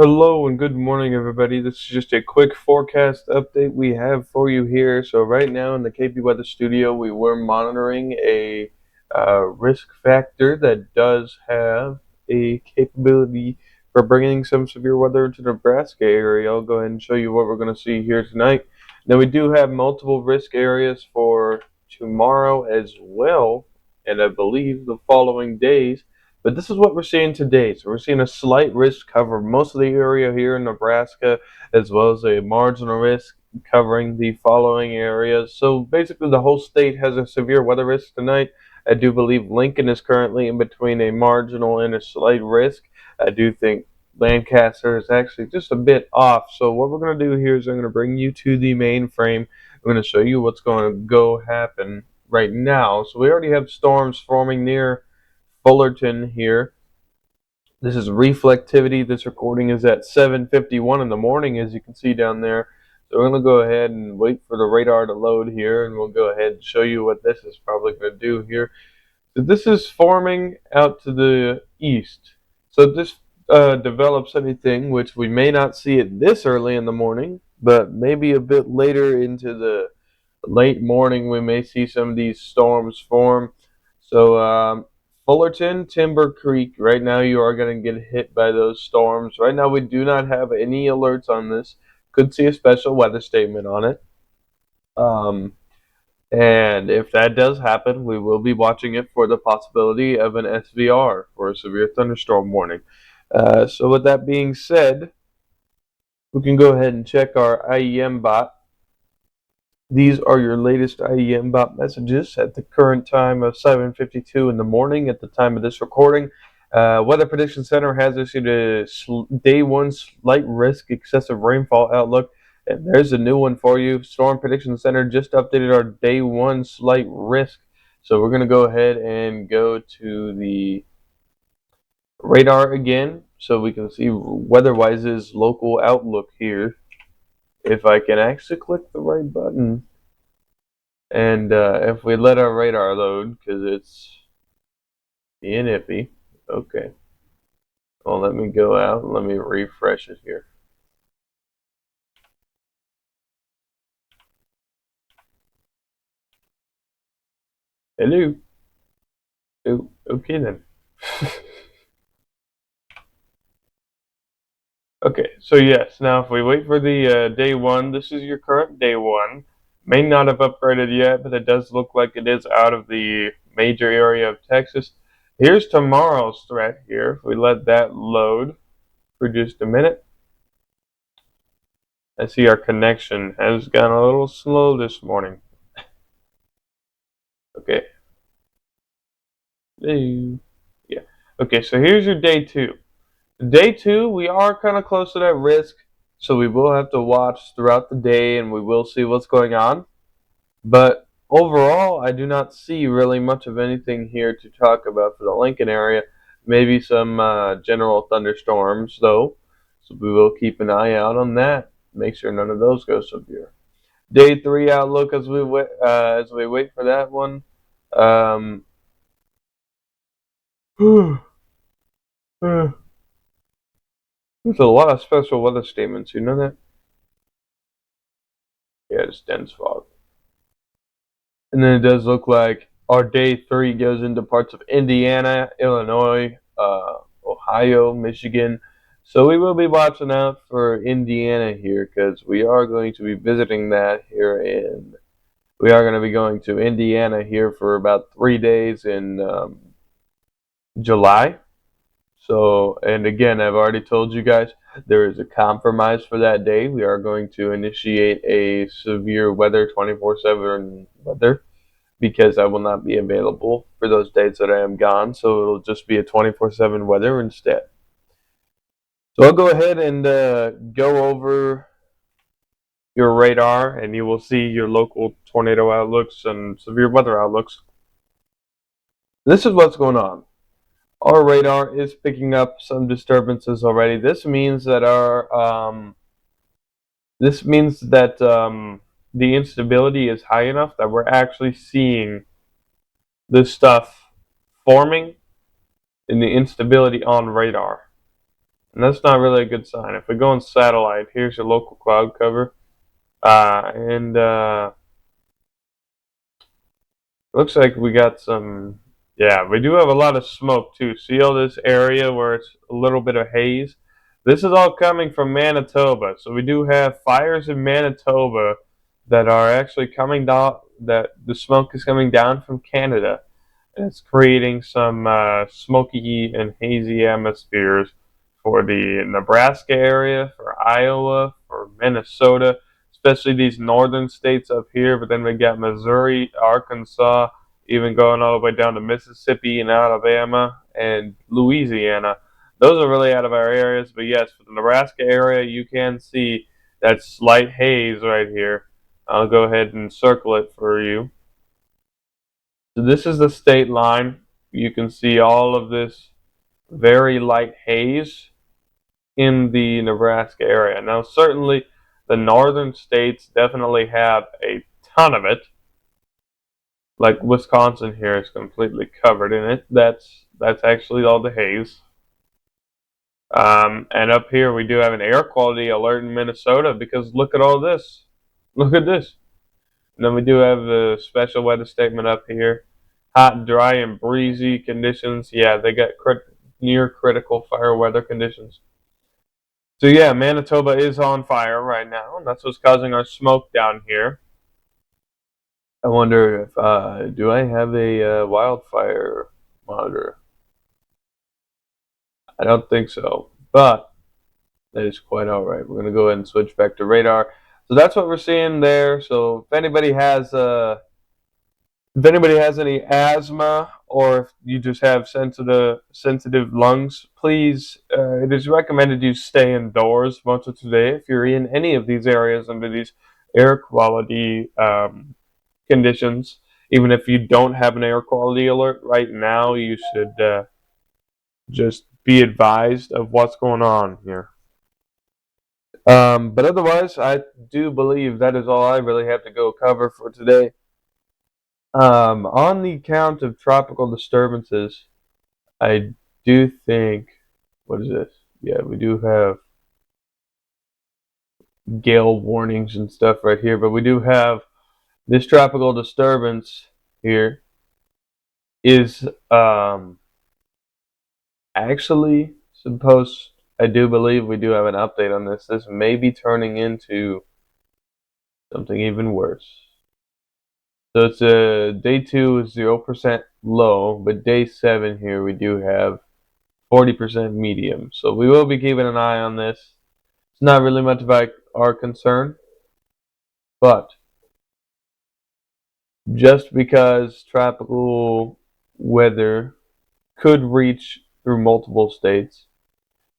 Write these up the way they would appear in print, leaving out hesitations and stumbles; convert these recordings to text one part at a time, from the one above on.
Hello and good morning, everybody. This is just a quick forecast update we have for you here. So right now in the KP Weather Studio, we were monitoring a risk factor that does have a capability for bringing some severe weather into the Nebraska area. I'll go ahead and show you what we're going to see here tonight. Now we do have multiple risk areas for tomorrow as well, and I believe the following days. But this is what we're seeing today. So we're seeing a slight risk cover most of the area here in Nebraska, as well as a marginal risk covering the following areas. So basically, the whole state has a severe weather risk tonight. I do believe Lincoln is currently in between a marginal and a slight risk. I do think Lancaster is actually just a bit off. So what we're going to do here is I'm going to bring you to the mainframe. I'm going to show you what's going to go happen right now. So we already have storms forming near Fullerton here. This is reflectivity. This recording is at 7:51 in the morning, as you can see down there. So we're going to go ahead and wait for the radar to load here, and we'll go ahead and show you what this is probably going to do here. So this is forming out to the east. So this develops anything, which we may not see it this early in the morning, but maybe a bit later into the late morning, we may see some of these storms form. So, Fullerton, Timber Creek, right now you are going to get hit by those storms. Right now, we do not have any alerts on this. Could see a special weather statement on it. Um, and if that does happen, we will be watching it for the possibility of an SVR, or a severe thunderstorm warning. So, with that being said, we can go ahead and check our IEM bot. These are your latest IEM bot messages at the current time of 7:52 in the morning at the time of this recording. Weather Prediction Center has issued a day one slight risk excessive rainfall outlook. And there's a new one for you. Storm Prediction Center just updated our day one slight risk. So we're going to go ahead and go to the radar again so we can see WeatherWise's local outlook here. If I can actually click the right button. And if we let our radar load, because it's being iffy, okay. Well, let me go out and let me refresh it here. Hello. Oh, okay then. Okay, so yes, now if we wait for the day one, this is your current day one. May not have upgraded yet, but it does look like it is out of the major area of Texas. Here's tomorrow's threat here. If we let that load for just a minute. I see our connection has gone a little slow this morning. Okay. Yeah. Okay, so here's your day two. Day two, we are kind of close to that risk, so we will have to watch throughout the day and we will see what's going on. But overall, I do not see really much of anything here to talk about for the Lincoln area. Maybe some general thunderstorms, though. So we will keep an eye out on that. Make sure none of those go severe. Day three outlook as we wait for that one. Um, there's a lot of special weather statements. You know that? Yeah, it's dense fog. And then it does look like our day three goes into parts of Indiana, Illinois, Ohio, Michigan. So we will be watching out for Indiana here because we are going to be visiting that here in. We are going to be going to Indiana here for about 3 days in July. So, and again, I've already told you guys there is a compromise for that day. We are going to initiate a severe weather 24/7 weather because I will not be available for those days that I am gone. So it'll just be a 24/7 weather instead. So I'll go ahead and go over your radar and you will see your local tornado outlooks and severe weather outlooks. This is what's going on. Our radar is picking up some disturbances already. This means that the instability is high enough that we're actually seeing this stuff forming in the instability on radar. And that's not really a good sign. If we go on satellite, here's your local cloud cover. And looks like we got some, yeah, we do have a lot of smoke too. See all this area where it's a little bit of haze? This is all coming from Manitoba. So we do have fires in Manitoba that are actually coming down, that the smoke is coming down from Canada. And it's creating some smoky and hazy atmospheres for the Nebraska area, for Iowa, for Minnesota, especially these northern states up here. But then we got Missouri, Arkansas, even going all the way down to Mississippi and Alabama and Louisiana. Those are really out of our areas. But yes, for the Nebraska area, you can see that slight haze right here. I'll go ahead and circle it for you. So this is the state line. You can see all of this very light haze in the Nebraska area. Now, certainly the northern states definitely have a ton of it. Like Wisconsin here is completely covered in it. That's actually all the haze. And up here we do have an air quality alert in Minnesota because look at all this. Look at this. And then we do have the special weather statement up here. Hot, dry, and breezy conditions. Yeah, they got near critical fire weather conditions. So yeah, Manitoba is on fire right now, and that's what's causing our smoke down here. I wonder if do I have a wildfire monitor? I don't think so, but that is quite all right. We're gonna go ahead and switch back to radar. So that's what we're seeing there. So if anybody has any asthma or if you just have sensitive lungs, please, it is recommended you stay indoors most of today if you're in any of these areas under these air quality conditions. Even if you don't have an air quality alert right now, you should just be advised of what's going on here. But otherwise, I do believe that is all I really have to go cover for today. On the count of tropical disturbances, I do think, what is this? Yeah, we do have gale warnings and stuff right here, but we do have this tropical disturbance here is actually supposed, I do believe we do have an update on this. This may be turning into something even worse. So it's day 2 is 0% low, but day 7 here we do have 40% medium. So we will be keeping an eye on this. It's not really much of our concern, but just because tropical weather could reach through multiple states,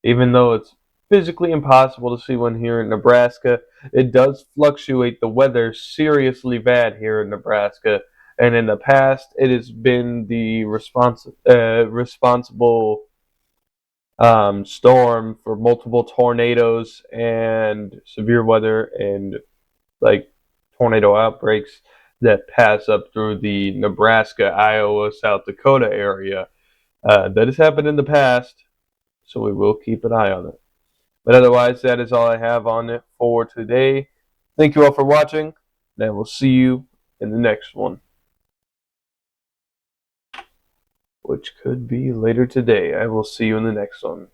even though it's physically impossible to see one here in Nebraska, it does fluctuate the weather seriously bad here in Nebraska. And in the past, it has been the responsible storm for multiple tornadoes and severe weather and like tornado outbreaks that pass up through the Nebraska, Iowa, South Dakota area. That has happened in the past, so we will keep an eye on it. But otherwise, that is all I have on it for today. Thank you all for watching, and I will see you in the next one, which could be later today. I will see you in the next one.